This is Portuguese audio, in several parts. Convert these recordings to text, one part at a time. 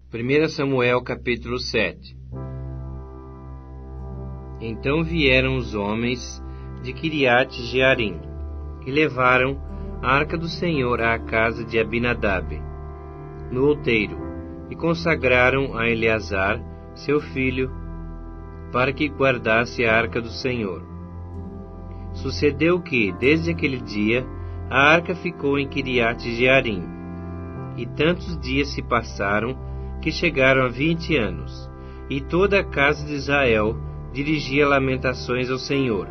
1 Samuel capítulo 7. Então vieram os homens de Quiriate-Jearim, e levaram a arca do Senhor à casa de Abinadab, no outeiro, e consagraram a Eleazar, seu filho, para que guardasse a arca do Senhor. Sucedeu que, desde aquele dia, a arca ficou em Quiriate-Jearim, e tantos dias se passaram que chegaram a 20 anos, e toda a casa de Israel dirigia lamentações ao Senhor.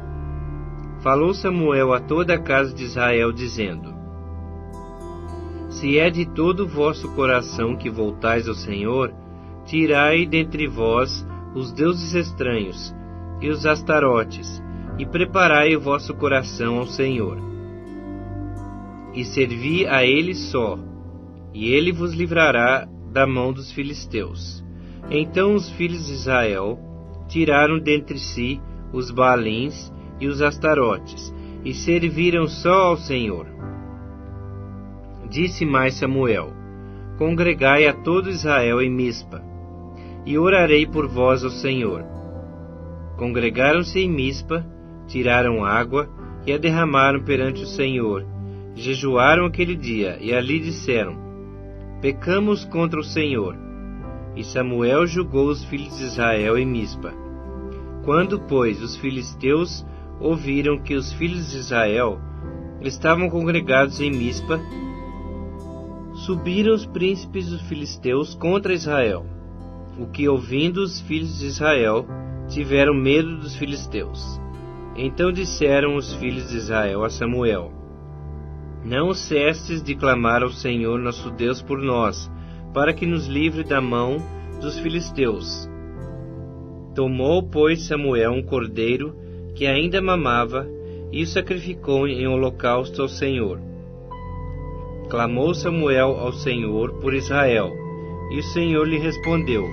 Falou Samuel a toda a casa de Israel, dizendo: Se é de todo o vosso coração que voltais ao Senhor, tirai dentre vós os deuses estranhos e os astarotes, e preparai o vosso coração ao Senhor. E servi a Ele só, e Ele vos livrará da mão dos filisteus. Então os filhos de Israel tiraram dentre si os Baalins e os Astarotes, e serviram só ao Senhor. Disse mais Samuel: Congregai a todo Israel em Mispa, e orarei por vós ao Senhor. Congregaram-se em Mispa, tiraram água e a derramaram perante o Senhor. Jejuaram aquele dia, e ali disseram: Pecamos contra o Senhor. E Samuel julgou os filhos de Israel em Mispa. Quando, pois, os filisteus ouviram que os filhos de Israel estavam congregados em Mispa, subiram os príncipes dos filisteus contra Israel, o que, ouvindo os filhos de Israel, tiveram medo dos filisteus. Então disseram os filhos de Israel a Samuel: Não cesses de clamar ao Senhor nosso Deus por nós, para que nos livre da mão dos filisteus. Tomou, pois, Samuel um cordeiro que ainda mamava, e o sacrificou em holocausto ao Senhor. Clamou Samuel ao Senhor por Israel, e o Senhor lhe respondeu.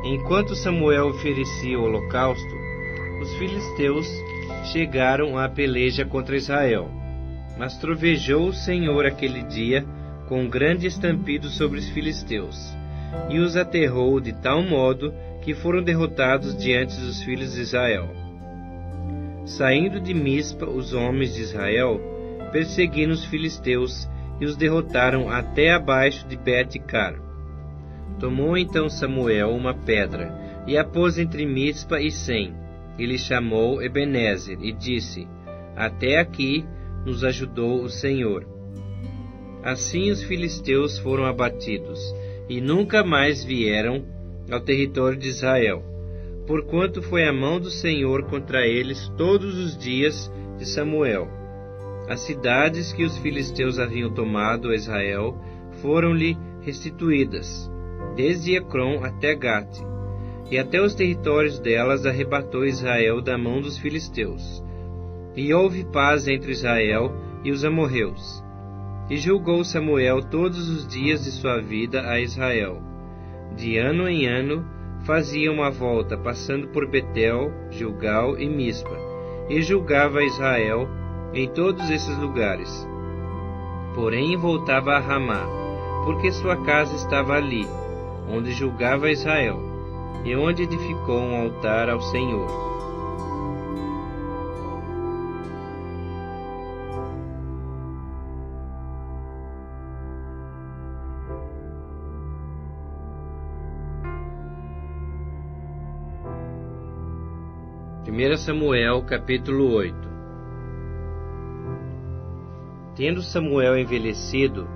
Enquanto Samuel oferecia o holocausto, os filisteus chegaram à peleja contra Israel. Mas trovejou o Senhor aquele dia com um grande estampido sobre os filisteus, e os aterrou de tal modo que foram derrotados diante dos filhos de Israel. Saindo de Mispa, os homens de Israel perseguiram os filisteus e os derrotaram até abaixo de Bet-car. Tomou então Samuel uma pedra e a pôs entre Mispa e Sem. Ele chamou Ebenezer e disse: Até aqui nos ajudou o Senhor. Assim os filisteus foram abatidos, e nunca mais vieram ao território de Israel, porquanto foi a mão do Senhor contra eles todos os dias de Samuel. As cidades que os filisteus haviam tomado a Israel foram-lhe restituídas, desde Ecrom até Gate, e até os territórios delas arrebatou Israel da mão dos filisteus. E houve paz entre Israel e os amorreus. E julgou Samuel todos os dias de sua vida a Israel. De ano em ano fazia uma volta, passando por Betel, Gilgal e Mispa, e julgava Israel em todos esses lugares. Porém voltava a Ramá, porque sua casa estava ali, onde julgava Israel, e onde edificou um altar ao Senhor. Samuel capítulo 8. Tendo Samuel envelhecido,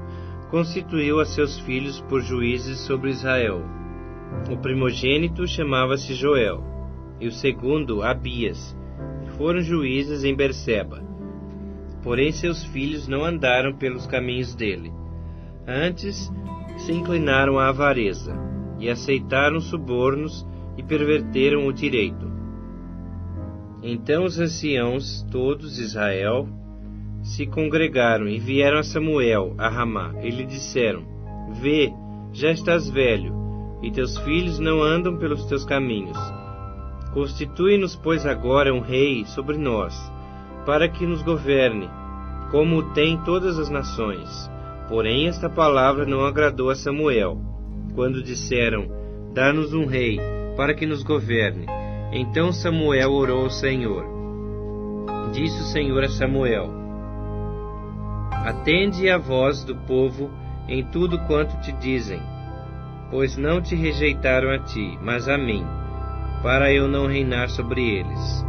constituiu a seus filhos por juízes sobre Israel. O primogênito chamava-se Joel, e o segundo Abias, que foram juízes em Berseba. Porém seus filhos não andaram pelos caminhos dele. Antes se inclinaram à avareza, e aceitaram subornos e perverteram o direito. Então os anciãos todos de Israel se congregaram e vieram a Samuel a Ramá, e lhe disseram: Vê, já estás velho, e teus filhos não andam pelos teus caminhos. Constitui-nos, pois, agora um rei sobre nós, para que nos governe, como tem todas as nações. Porém esta palavra não agradou a Samuel. quando disseram: dá-nos um rei, para que nos governe. Então Samuel orou ao Senhor. Disse o Senhor a Samuel: atende à voz do povo em tudo quanto te dizem, pois não te rejeitaram a ti, mas a mim, para eu não reinar sobre eles.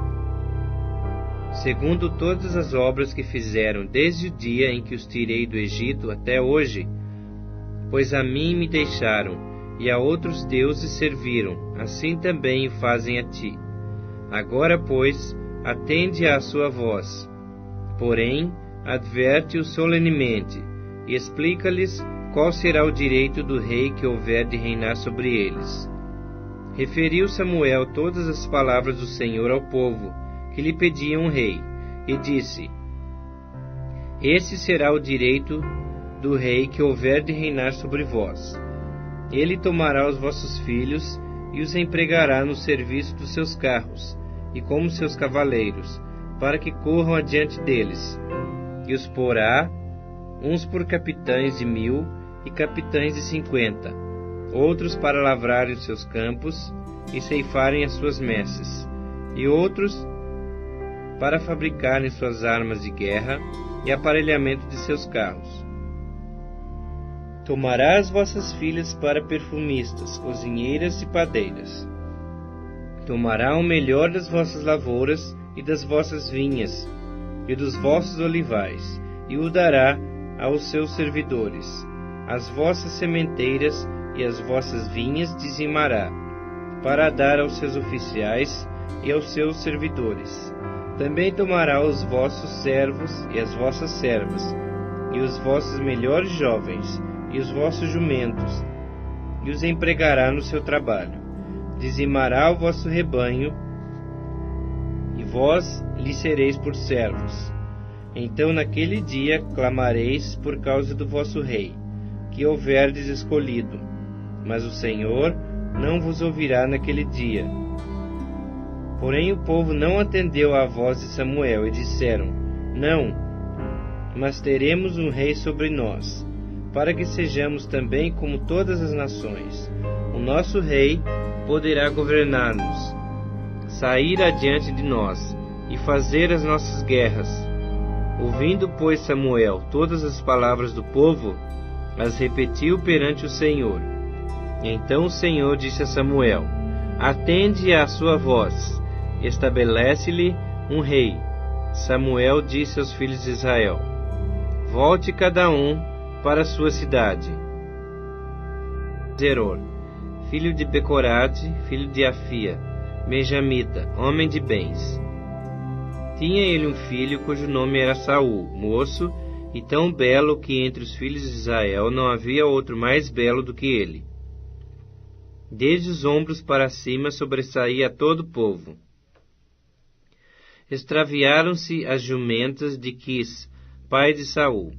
Segundo todas as obras que fizeram desde o dia em que os tirei do Egito até hoje, pois a mim me deixaram e a outros deuses serviram, assim também o fazem a ti. Agora, pois, atende à sua voz. Porém, adverte-os solenemente e explica-lhes qual será o direito do rei que houver de reinar sobre eles. Referiu Samuel todas as palavras do Senhor ao povo, que lhe pediam um rei, e disse: esse será o direito do rei que houver de reinar sobre vós. Ele tomará os vossos filhos e os empregará no serviço dos seus carros, e como seus cavaleiros, para que corram adiante deles, e os porá, uns por capitães de 1000 e capitães de 50, outros para lavrarem os seus campos e ceifarem as suas messes, e outros para fabricarem suas armas de guerra e aparelhamento de seus carros. Tomará as vossas filhas para perfumistas, cozinheiras e padeiras. Tomará o melhor das vossas lavouras e das vossas vinhas e dos vossos olivais, e o dará aos seus servidores. As vossas sementeiras e as vossas vinhas dizimará, para dar aos seus oficiais e aos seus servidores. Também tomará os vossos servos e as vossas servas, e os vossos melhores jovens, e os vossos jumentos, e os empregará no seu trabalho. Dizimará o vosso rebanho, e vós lhe sereis por servos. Então naquele dia clamareis por causa do vosso rei, que houverdes escolhido, mas o Senhor não vos ouvirá naquele dia. Porém o povo não atendeu à voz de Samuel, e disseram: não, mas teremos um rei sobre nós, para que sejamos também como todas as nações. O nosso rei poderá governar-nos, sair adiante de nós e fazer as nossas guerras. Ouvindo, pois, Samuel todas as palavras do povo, as repetiu perante o Senhor. Então o Senhor disse a Samuel: atende à sua voz, estabelece-lhe um rei. Samuel disse aos filhos de Israel: volte cada um para a sua cidade. Zeror, filho de Becorate, filho de Afia, benjamita, homem de bens. Tinha ele um filho cujo nome era Saul, moço e tão belo que entre os filhos de Israel não havia outro mais belo do que ele. Desde os ombros para cima sobressaía a todo o povo. Extraviaram-se as jumentas de Quis, pai de Saul.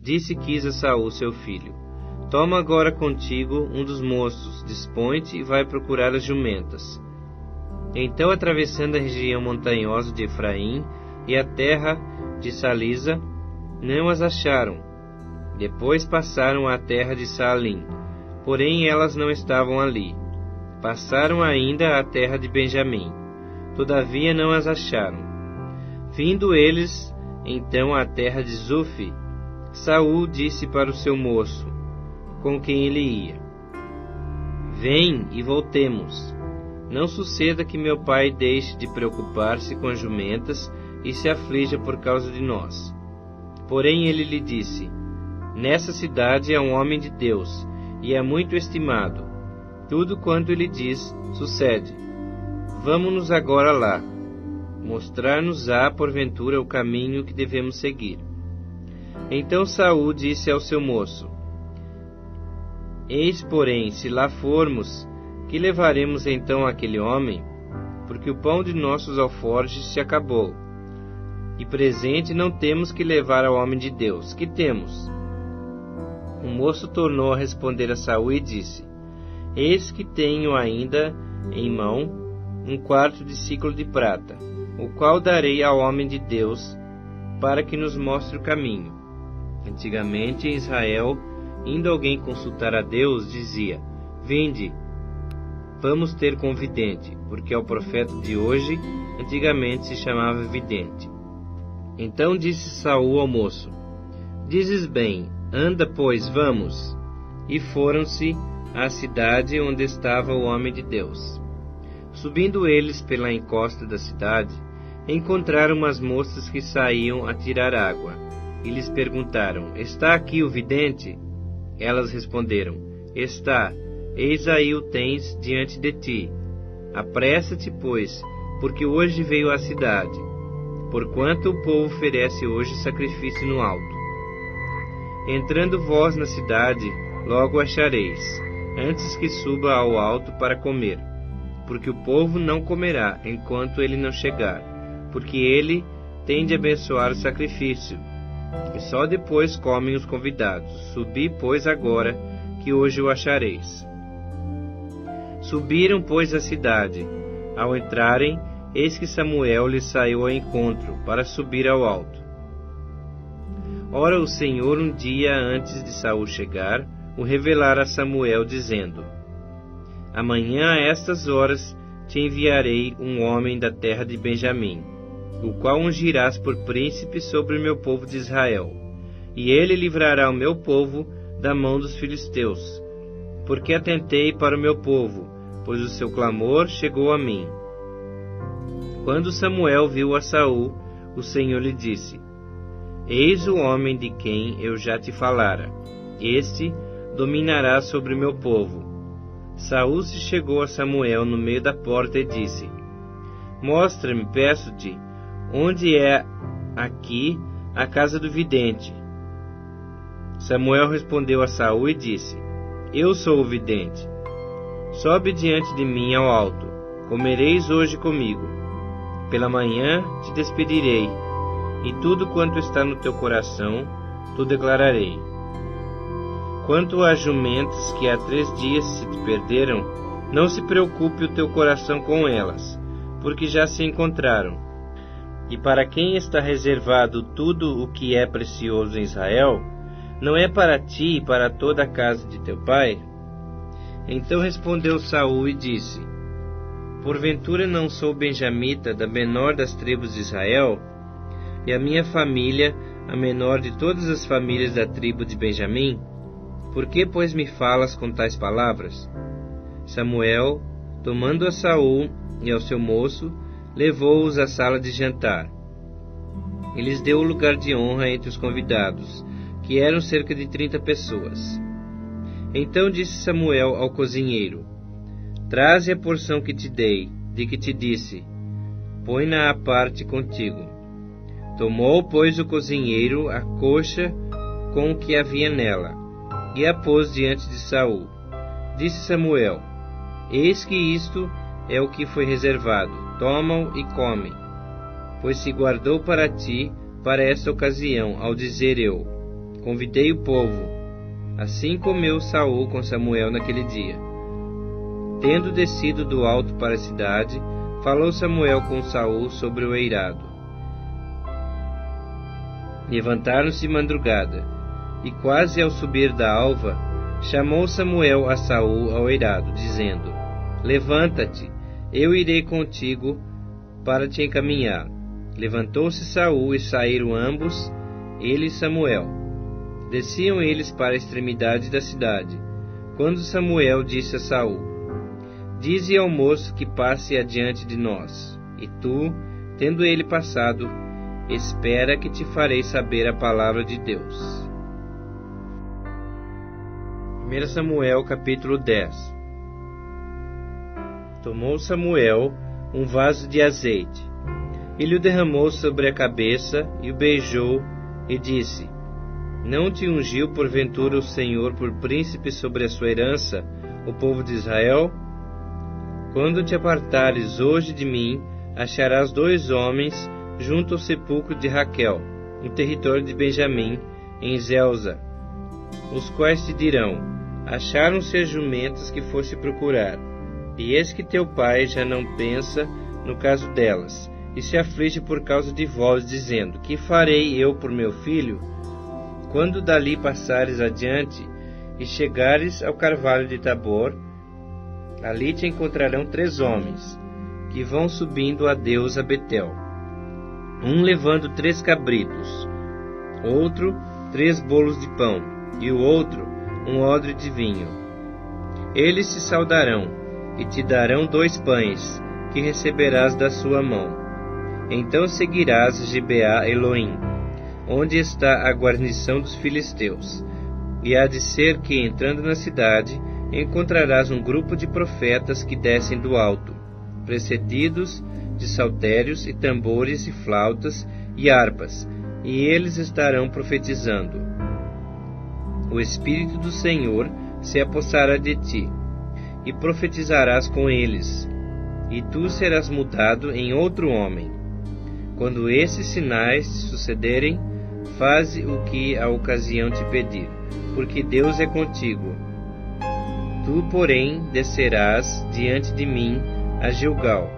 Disse Quis a Saul, seu filho: toma agora contigo um dos moços, dispõe-te e vai procurar as jumentas. Então, atravessando a região montanhosa de Efraim e a terra de Salisa, não as acharam. Depois passaram à terra de Saalim, porém elas não estavam ali. Passaram ainda à terra de Benjamim, todavia não as acharam. Vindo eles, então, à terra de Zufi, Saul disse para o seu moço, com quem ele ia: vem e voltemos. Não suceda que meu pai deixe de preocupar-se com as jumentas e se aflija por causa de nós. Porém ele lhe disse: nessa cidade há um homem de Deus, e é muito estimado. Tudo quanto ele diz, sucede. Vamo-nos agora lá. Mostrar-nos-á, porventura, o caminho que devemos seguir. Então Saul disse ao seu moço: eis, porém, se lá formos, que levaremos então àquele homem? Porque o pão de nossos alforjes se acabou, e presente não temos que levar ao homem de Deus. Que temos? O moço tornou a responder a Saul e disse: eis que tenho ainda em mão 1/4 de siclo de prata, o qual darei ao homem de Deus, para que nos mostre o caminho. Antigamente em Israel, indo alguém consultar a Deus, dizia: Vinde, vamos ter com o vidente, porque é o profeta de hoje, antigamente se chamava vidente. Então disse Saul ao moço: Dizes bem, anda, pois, vamos. E foram-se à cidade onde estava o homem de Deus. Subindo eles pela encosta da cidade, encontraram umas moças que saíam a tirar água, e lhes perguntaram: Está aqui o vidente? Elas responderam: Está, eis aí o tens diante de ti. Apressa-te, pois, porque hoje veio à cidade, porquanto o povo oferece hoje sacrifício no alto. Entrando vós na cidade, logo achareis, antes que suba ao alto para comer, porque o povo não comerá enquanto ele não chegar, porque ele tem de abençoar o sacrifício, e só depois comem os convidados. Subi, pois, agora, que hoje o achareis. Subiram, pois, à cidade. Ao entrarem, eis que Samuel lhes saiu ao encontro, para subir ao alto. Ora, o Senhor, um dia antes de Saul chegar, o revelara a Samuel, dizendo: Amanhã, a estas horas, te enviarei um homem da terra de Benjamim, o qual ungirás por príncipe sobre o meu povo de Israel, e ele livrará o meu povo da mão dos filisteus, porque atentei para o meu povo, pois o seu clamor chegou a mim. Quando Samuel viu a Saul, o Senhor lhe disse: Eis o homem de quem eu já te falara. Este dominará sobre o meu povo. Saul se chegou a Samuel no meio da porta e disse: Mostra-me, peço-te, onde é aqui a casa do vidente. Samuel respondeu a Saul e disse: Eu sou o vidente. Sobe diante de mim ao alto. Comereis hoje comigo. Pela manhã te despedirei, e tudo quanto está no teu coração, tu declararei. Quanto às jumentas que há 3 dias se te perderam, não se preocupe o teu coração com elas, porque já se encontraram. E para quem está reservado tudo o que é precioso em Israel, não é para ti e para toda a casa de teu pai? Então respondeu Saul e disse: Porventura não sou benjamita, da menor das tribos de Israel, e a minha família a menor de todas as famílias da tribo de Benjamim? Por que, pois, me falas com tais palavras? Samuel, tomando a Saul e ao seu moço, levou-os à sala de jantar. E lhes deu o lugar de honra entre os convidados, que eram cerca de 30 pessoas. Então disse Samuel ao cozinheiro: Traze a porção que te dei, de que te disse, põe-na à parte contigo. Tomou, pois, o cozinheiro a coxa com o que havia nela, e a pôs diante de Saul. Disse Samuel: Eis que isto é o que foi reservado, toma-o e come, pois se guardou para ti para esta ocasião, ao dizer eu: Convidei o povo. Assim comeu Saul com Samuel naquele dia. Tendo descido do alto para a cidade, falou Samuel com Saul sobre o eirado. Levantaram-se de madrugada, e quase ao subir da alva, chamou Samuel a Saul ao eirado, dizendo: Levanta-te, eu irei contigo para te encaminhar. Levantou-se Saul e saíram ambos, ele e Samuel. Desciam eles para a extremidade da cidade, quando Samuel disse a Saul: Dize ao moço que passe adiante de nós, e tu, tendo ele passado, espera que te farei saber a palavra de Deus. 1 Samuel capítulo 10. Tomou Samuel um vaso de azeite, ele o derramou sobre a cabeça, e o beijou, e disse: Não te ungiu porventura o Senhor por príncipe sobre a sua herança, o povo de Israel? Quando te apartares hoje de mim, acharás 2 homens junto ao sepulcro de Raquel, no território de Benjamim, em Zelza, os quais te dirão: Acharam-se as jumentas que foste procurar, e eis que teu pai já não pensa no caso delas, e se aflige por causa de vós, dizendo: Que farei eu por meu filho? Quando dali passares adiante e chegares ao carvalho de Tabor, Ali te encontrarão 3 homens, que vão subindo a Deus a Betel. Um levando 3 cabritos, outro 3 bolos de pão, e o outro um odre de vinho. Eles se saudarão, e te darão 2 pães, que receberás da sua mão. Então seguirás Gibeá Elohim, onde está a guarnição dos filisteus. E há de ser que, entrando na cidade, encontrarás um grupo de profetas que descem do alto, precedidos de saltérios e tambores e flautas e harpas, e eles estarão profetizando. O Espírito do Senhor se apossará de ti, e profetizarás com eles, e tu serás mudado em outro homem. Quando esses sinais sucederem, faze o que a ocasião te pedir, porque Deus é contigo. Tu, porém, descerás diante de mim a Gilgal,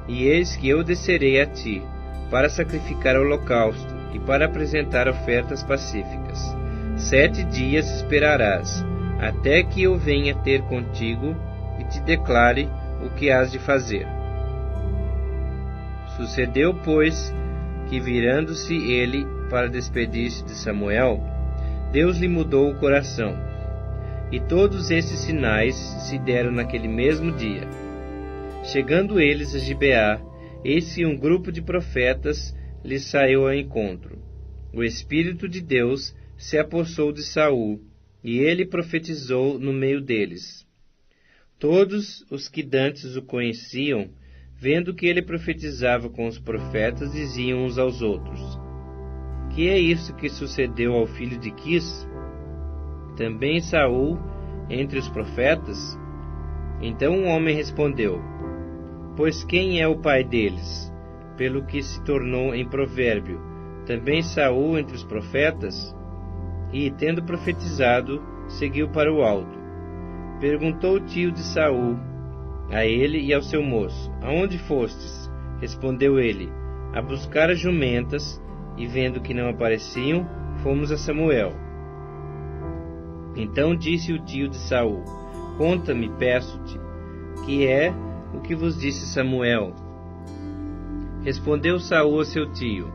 e eis que eu descerei a ti, para sacrificar holocausto e para apresentar ofertas pacíficas. 7 dias esperarás, até que eu venha ter contigo e te declare o que hás de fazer. Sucedeu, pois, que virando-se ele para despedir-se de Samuel, Deus lhe mudou o coração. E todos esses sinais se deram naquele mesmo dia. Chegando eles a Gibeá, eis que um grupo de profetas lhes saiu ao encontro. O Espírito de Deus se apossou de Saul, e ele profetizou no meio deles. Todos os que dantes o conheciam, vendo que ele profetizava com os profetas, diziam uns aos outros: Que é isso que sucedeu ao filho de Quis? Também Saul entre os profetas? Então um homem respondeu: Pois quem é o pai deles? Pelo que se tornou em provérbio: Também Saul entre os profetas? E, tendo profetizado, seguiu para o alto. Perguntou o tio de Saul a ele e ao seu moço: Aonde fostes? Respondeu ele: A buscar as jumentas, e vendo que não apareciam, fomos a Samuel. Então disse o tio de Saul: Conta-me, peço-te, que é o que vos disse Samuel. Respondeu Saul a seu tio: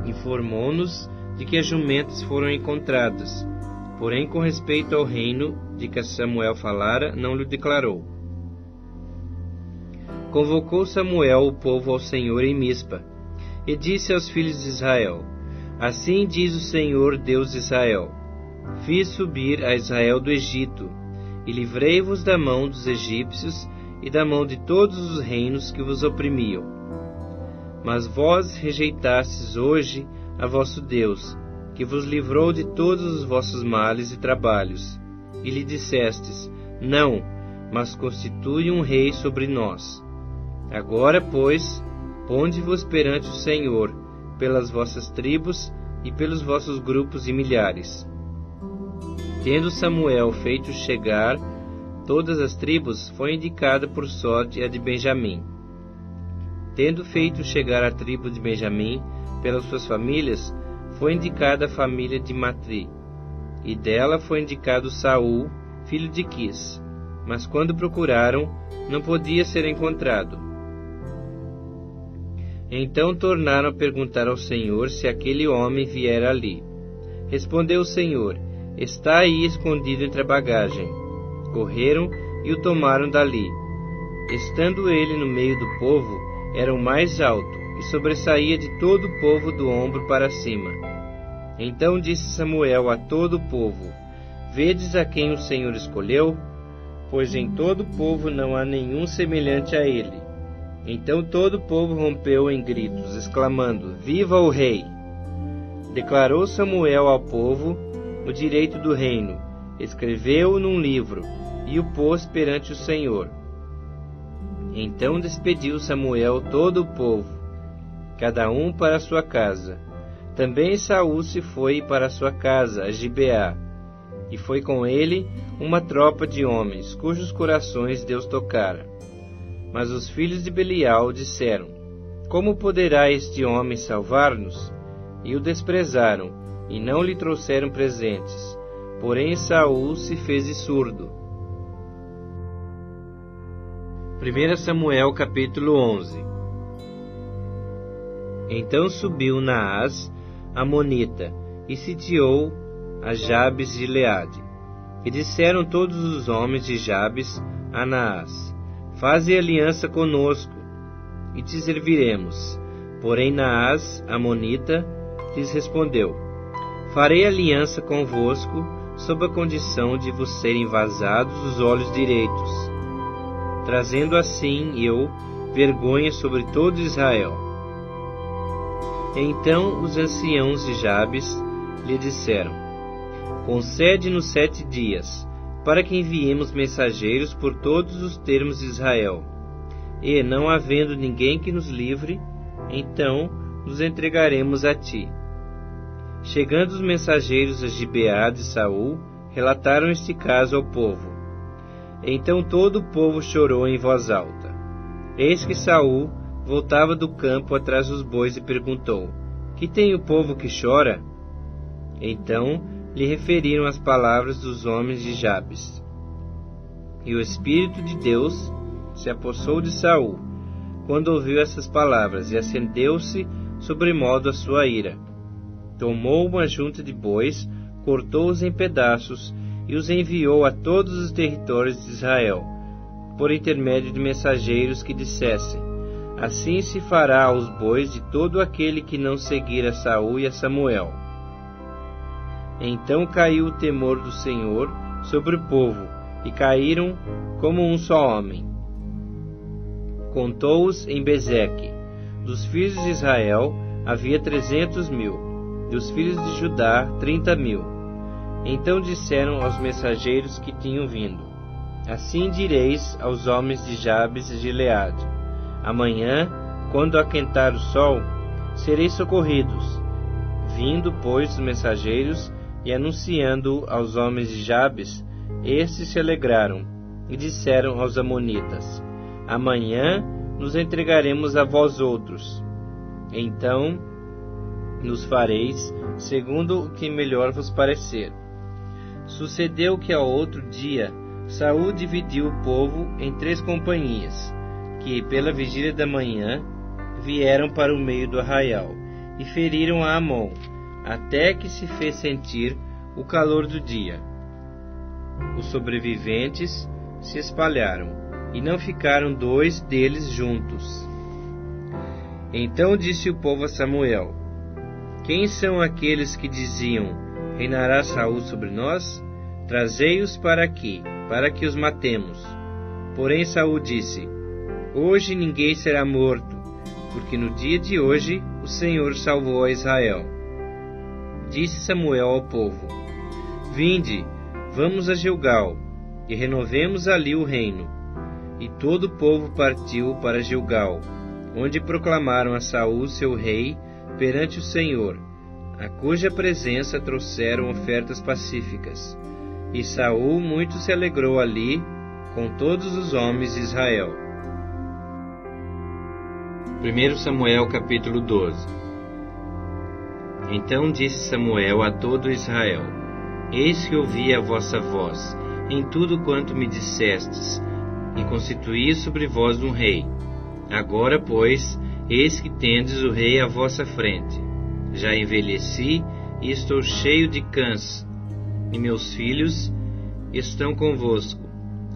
Informou-nos de que as jumentas foram encontradas, porém com respeito ao reino de que Samuel falara, não lhe declarou. Convocou Samuel o povo ao Senhor em Mispa, e disse aos filhos de Israel: Assim diz o Senhor Deus de Israel: Fiz subir a Israel do Egito, e livrei-vos da mão dos egípcios e da mão de todos os reinos que vos oprimiam. Mas vós rejeitastes hoje a vosso Deus, que vos livrou de todos os vossos males e trabalhos, e lhe dissestes: Não, mas constitui um rei sobre nós. Agora, pois, ponde-vos perante o Senhor, pelas vossas tribos e pelos vossos grupos e milhares. Tendo Samuel feito chegar todas as tribos, foi indicada por sorte a de Benjamim. Tendo feito chegar a tribo de Benjamim, pelas suas famílias, foi indicada a família de Matri, e dela foi indicado Saul, filho de Quis. Mas quando procuraram, não podia ser encontrado. Então tornaram a perguntar ao Senhor se aquele homem viera ali. Respondeu o Senhor: Está aí escondido entre a bagagem. Correram e o tomaram dali. Estando ele no meio do povo, era o mais alto, e sobressaía de todo o povo do ombro para cima. Então disse Samuel a todo o povo: Vedes a quem o Senhor escolheu? Pois em todo o povo não há nenhum semelhante a ele. Então todo o povo rompeu em gritos, exclamando: Viva o rei! Declarou Samuel ao povo o direito do reino, escreveu-o num livro e o pôs perante o Senhor. Então despediu Samuel todo o povo, cada um para a sua casa. Também Saul se foi para a sua casa, a Gibeá, e foi com ele uma tropa de homens, cujos corações Deus tocara. Mas os filhos de Belial disseram: Como poderá este homem salvar-nos? E o desprezaram, e não lhe trouxeram presentes. Porém Saul se fez surdo. 1 Samuel capítulo 11. Então subiu Naás, amonita, e sitiou a Jabes de Gileade. E disseram todos os homens de Jabes a Naás: Faze aliança conosco, e te serviremos. Porém Naás, amonita, lhes respondeu: Farei aliança convosco, sob a condição de vos serem vazados os olhos direitos, trazendo assim eu vergonha sobre todo Israel. Então os anciãos de Jabes lhe disseram: Concede-nos 7 dias, para que enviemos mensageiros por todos os termos de Israel. E, não havendo ninguém que nos livre, então nos entregaremos a ti. Chegando os mensageiros a Gibeá de Saul, relataram este caso ao povo. Então todo o povo chorou em voz alta. Eis que Saul voltava do campo atrás dos bois e perguntou: Que tem o povo que chora? Então lhe referiram as palavras dos homens de Jabes. E o Espírito de Deus se apossou de Saul, quando ouviu essas palavras, e acendeu-se sobremodo a sua ira. Tomou uma junta de bois, cortou-os em pedaços, e os enviou a todos os territórios de Israel, por intermédio de mensageiros que dissessem: Assim se fará aos bois de todo aquele que não seguir a Saul e a Samuel. Então caiu o temor do Senhor sobre o povo, e caíram como um só homem. Contou-os em Bezeque. Dos filhos de Israel havia 300.000, dos filhos de Judá 30.000. Então disseram aos mensageiros que tinham vindo: Assim direis aos homens de Jabes e Gileade: Amanhã, quando aquentar o sol, sereis socorridos. Vindo, pois, os mensageiros e anunciando aos homens de Jabes, estes se alegraram e disseram aos amonitas: Amanhã nos entregaremos a vós outros. Então nos fareis segundo o que melhor vos parecer. Sucedeu que ao outro dia Saul dividiu o povo em 3 companhias, que pela vigília da manhã vieram para o meio do arraial, e feriram a Amon, até que se fez sentir o calor do dia. Os sobreviventes se espalharam, e não ficaram 2 deles juntos. Então disse o povo a Samuel: Quem são aqueles que diziam: Reinará Saul sobre nós? Trazei-os para aqui, para que os matemos. Porém Saul disse: Hoje ninguém será morto, porque no dia de hoje o Senhor salvou a Israel. Disse Samuel ao povo: Vinde, vamos a Gilgal, e renovemos ali o reino. E todo o povo partiu para Gilgal, onde proclamaram a Saul seu rei perante o Senhor, a cuja presença trouxeram ofertas pacíficas. E Saul muito se alegrou ali com todos os homens de Israel. 1 Samuel capítulo 12. Então disse Samuel a todo Israel: Eis que ouvi a vossa voz em tudo quanto me dissestes, e constituí sobre vós um rei. Agora, pois, eis que tendes o rei à vossa frente. Já envelheci e estou cheio de cãs, e meus filhos estão convosco.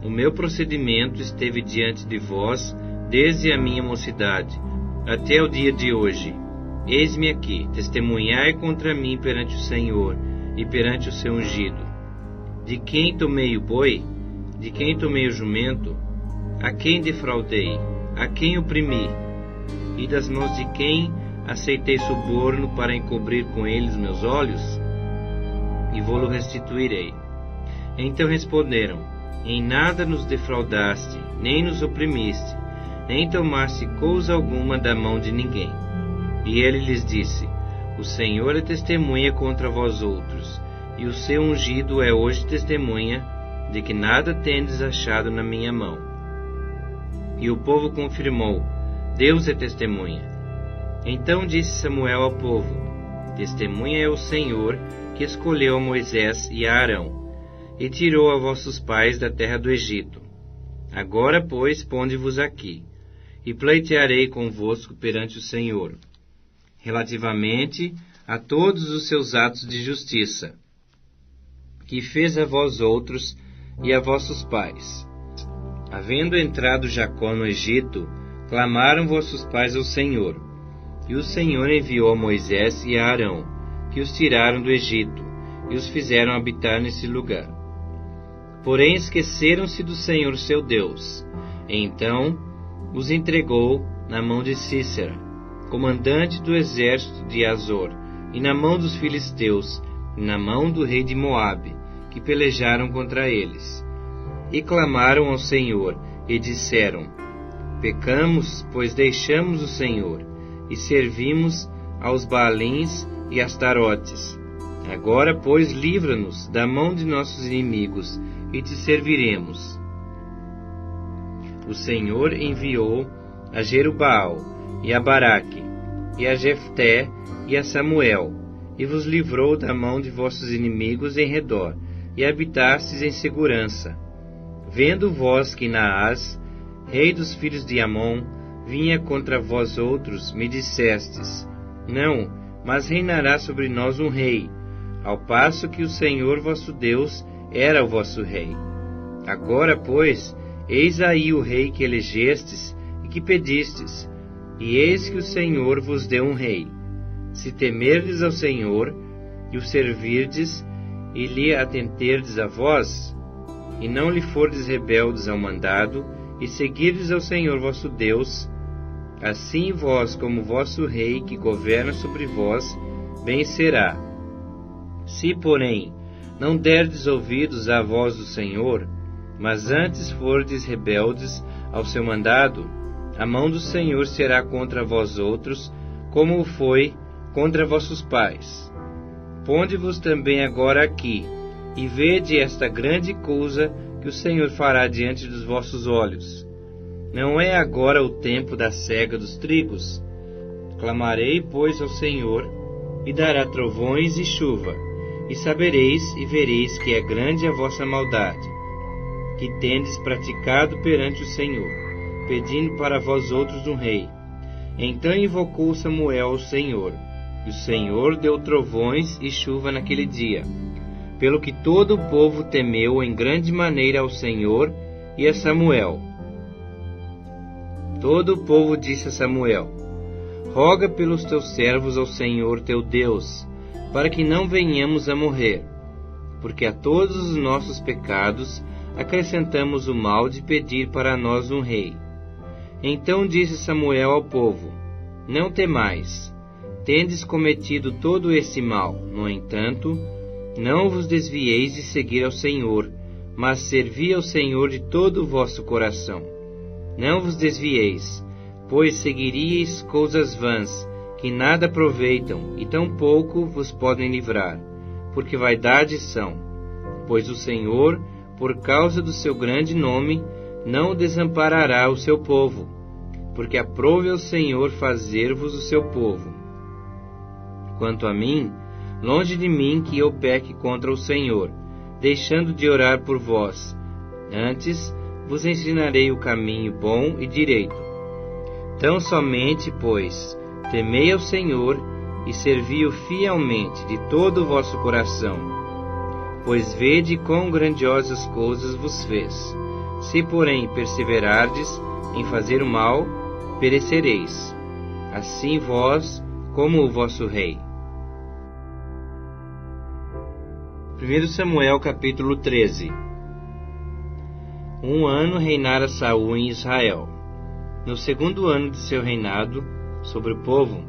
O meu procedimento esteve diante de vós desde a minha mocidade até o dia de hoje. Eis-me aqui, testemunhai contra mim perante o Senhor e perante o seu ungido. De quem tomei o boi? De quem tomei o jumento? A quem defraudei? A quem oprimi? E das mãos de quem aceitei suborno para encobrir com eles meus olhos? E vou-lo restituirei. Então responderam: Em nada nos defraudaste, nem nos oprimiste, nem tomaste coisa alguma da mão de ninguém. E ele lhes disse: O Senhor é testemunha contra vós outros, e o seu ungido é hoje testemunha de que nada tendes achado na minha mão. E o povo confirmou: Deus é testemunha. Então disse Samuel ao povo: Testemunha é o Senhor, que escolheu a Moisés e a Arão, e tirou a vossos pais da terra do Egito. Agora, pois, ponde-vos aqui, e pleitearei convosco perante o Senhor, relativamente a todos os seus atos de justiça, que fez a vós outros e a vossos pais. Havendo entrado Jacó no Egito, clamaram vossos pais ao Senhor, e o Senhor enviou a Moisés e a Arão, que os tiraram do Egito, e os fizeram habitar nesse lugar. Porém esqueceram-se do Senhor seu Deus. Então os entregou na mão de Sísera, comandante do exército de Azor, e na mão dos filisteus, e na mão do rei de Moabe, que pelejaram contra eles. E clamaram ao Senhor, e disseram: Pecamos, pois deixamos o Senhor, e servimos aos Baalins e Astarotes. Agora, pois, livra-nos da mão de nossos inimigos, e te serviremos. O Senhor enviou a Jerubaal, e a Baraque, e a Jefté, e a Samuel, e vos livrou da mão de vossos inimigos em redor, e habitastes em segurança. Vendo vós que Naás, rei dos filhos de Amon, vinha contra vós outros, me dissestes: Não, mas reinará sobre nós um rei, ao passo que o Senhor vosso Deus era o vosso rei. Agora, pois, eis aí o rei que elegestes e que pedistes, e eis que o Senhor vos deu um rei. Se temerdes ao Senhor, e o servirdes, e lhe atenderdes a vós, e não lhe fordes rebeldes ao mandado, e seguirdes ao Senhor vosso Deus, assim vós como vosso rei que governa sobre vós, bem será. Se, porém, não derdes ouvidos à voz do Senhor, mas antes fordes rebeldes ao seu mandado, a mão do Senhor será contra vós outros, como o foi contra vossos pais. Ponde-vos também agora aqui, e vede esta grande coisa que o Senhor fará diante dos vossos olhos. Não é agora o tempo da cega dos trigos? Clamarei, pois, ao Senhor, e dará trovões e chuva, e sabereis e vereis que é grande a vossa maldade, que tendes praticado perante o Senhor, pedindo para vós outros um rei. Então invocou Samuel ao Senhor, e o Senhor deu trovões e chuva naquele dia, pelo que todo o povo temeu em grande maneira ao Senhor e a Samuel. Todo o povo disse a Samuel: Roga pelos teus servos ao Senhor teu Deus, para que não venhamos a morrer, porque a todos os nossos pecados acrescentamos o mal de pedir para nós um rei. Então disse Samuel ao povo: Não temais, tendes cometido todo esse mal. No entanto, não vos desvieis de seguir ao Senhor, mas servi ao Senhor de todo o vosso coração. Não vos desvieis, pois seguiríeis coisas vãs, que nada aproveitam, e tampouco vos podem livrar, porque vaidades são. Pois o Senhor, por causa do seu grande nome, não desamparará o seu povo, porque aprove ao Senhor fazer-vos o seu povo. Quanto a mim, longe de mim que eu peque contra o Senhor, deixando de orar por vós. Antes vos ensinarei o caminho bom e direito. Tão somente, pois, temei ao Senhor e servi-o fielmente de todo o vosso coração. Pois vede quão grandiosas coisas vos fez. Se, porém, perseverardes em fazer o mal, perecereis, assim vós como o vosso rei. 1 Samuel capítulo 13. 1 ano reinara Saul em Israel. No 2º ano de seu reinado sobre o povo,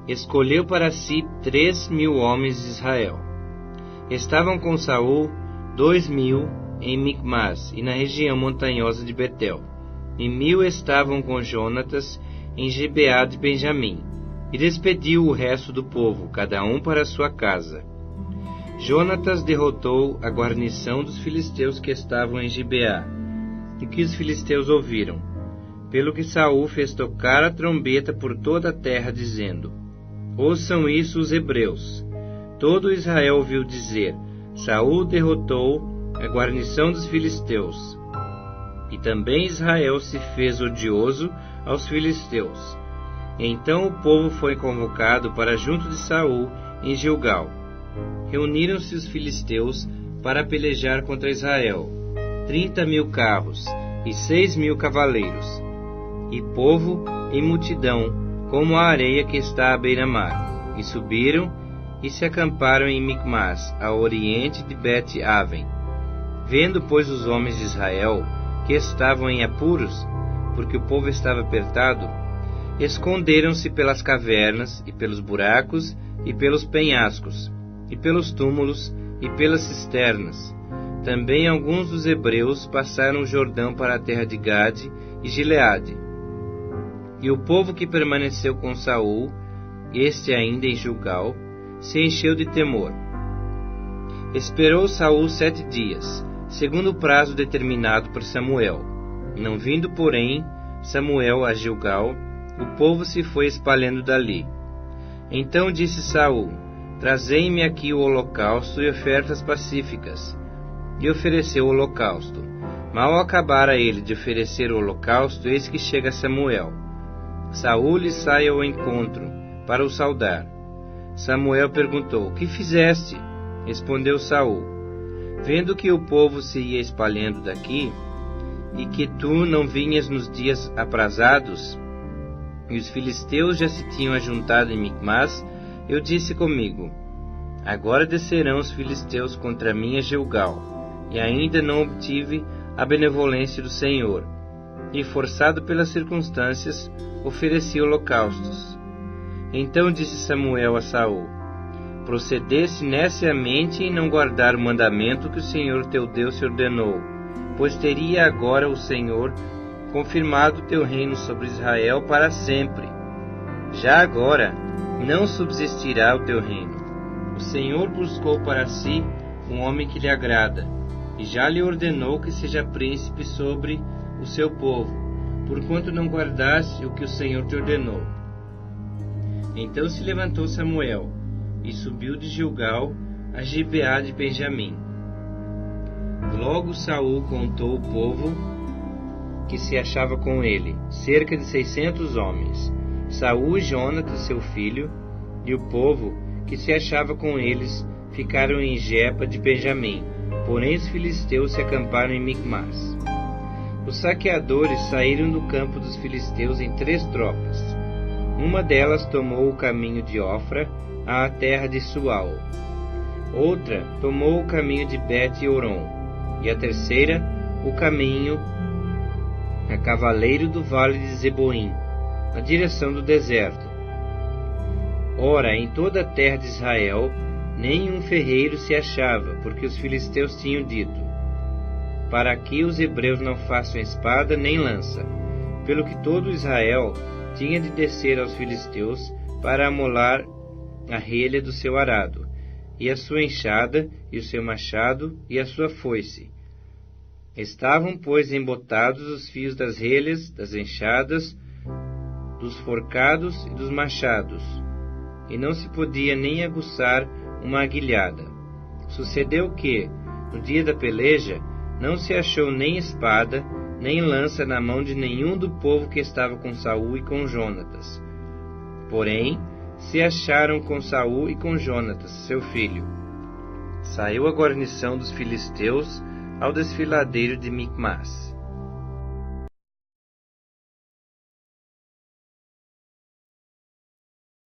escolheu para si 3.000 homens de Israel. Estavam com Saul 2.000 em Micmas e na região montanhosa de Betel, e 1.000 estavam com Jonatas em Gibeá de Benjamim, e despediu o resto do povo, cada um para sua casa. Jonatas derrotou a guarnição dos filisteus que estavam em Gibeá, e que os filisteus ouviram, pelo que Saul fez tocar a trombeta por toda a terra, dizendo: Ouçam isso os hebreus. Todo Israel ouviu dizer: Saul derrotou a guarnição dos filisteus. E também Israel se fez odioso aos filisteus. Então o povo foi convocado para junto de Saul em Gilgal. Reuniram-se os filisteus para pelejar contra Israel, 30.000 carros e 6.000 cavaleiros, e povo em multidão, como a areia que está à beira-mar. E subiram e se acamparam em Micmas, a oriente de Bet-Aven. Vendo, pois, os homens de Israel, que estavam em apuros, porque o povo estava apertado, esconderam-se pelas cavernas, e pelos buracos, e pelos penhascos, e pelos túmulos, e pelas cisternas. Também alguns dos hebreus passaram o Jordão para a terra de Gade e Gileade. E o povo que permaneceu com Saul, este ainda em Gilgal, se encheu de temor. Esperou Saul 7 dias, segundo o prazo determinado por Samuel. Não vindo, porém, Samuel a Gilgal, o povo se foi espalhando dali. Então disse Saul: Trazei-me aqui o holocausto e ofertas pacíficas. E ofereceu o holocausto. Mal acabara ele de oferecer o holocausto, eis que chega Samuel. Saul lhe sai ao encontro, para o saudar. Samuel perguntou: Que fizeste? Respondeu Saul: Vendo que o povo se ia espalhando daqui, e que tu não vinhas nos dias aprazados, e os filisteus já se tinham ajuntado em Micmas, eu disse comigo: Agora descerão os filisteus contra mim a Gilgal, e ainda não obtive a benevolência do Senhor. E, forçado pelas circunstâncias, ofereci holocaustos. Então disse Samuel a Saul: Procedesse neciamente em não guardar o mandamento que o Senhor teu Deus te ordenou, pois teria agora o Senhor confirmado teu reino sobre Israel para sempre. Já agora não subsistirá o teu reino. O Senhor buscou para si um homem que lhe agrada, e já lhe ordenou que seja príncipe sobre o seu povo, porquanto não guardaste o que o Senhor te ordenou. Então se levantou Samuel, e subiu de Gilgal a Gibeá de Benjamim. Logo Saul contou o povo que se achava com ele, cerca de 600 homens, Saul e Jonatas seu filho, e o povo que se achava com eles ficaram em Gepa de Benjamim, porém os filisteus se acamparam em Micmas. Os saqueadores saíram do campo dos filisteus em 3 tropas. Uma delas tomou o caminho de Ofra à terra de Sual. Outra tomou o caminho de Bet-Oron, e a terceira o caminho a cavaleiro do vale de Zeboim, na direção do deserto. Ora, em toda a terra de Israel, nenhum ferreiro se achava, porque os filisteus tinham dito: Para que os hebreus não façam espada nem lança, pelo que todo Israel tinha de descer aos filisteus para amolar a relha do seu arado, e a sua enxada, e o seu machado, e a sua foice. Estavam, pois, embotados os fios das relhas, das enxadas, dos forcados e dos machados, e não se podia nem aguçar uma aguilhada. Sucedeu que, no dia da peleja, não se achou nem espada, nem lança na mão de nenhum do povo que estava com Saul e com Jonatas. Porém, se acharam com Saul e com Jonatas, seu filho. Saiu a guarnição dos filisteus ao desfiladeiro de Micmas.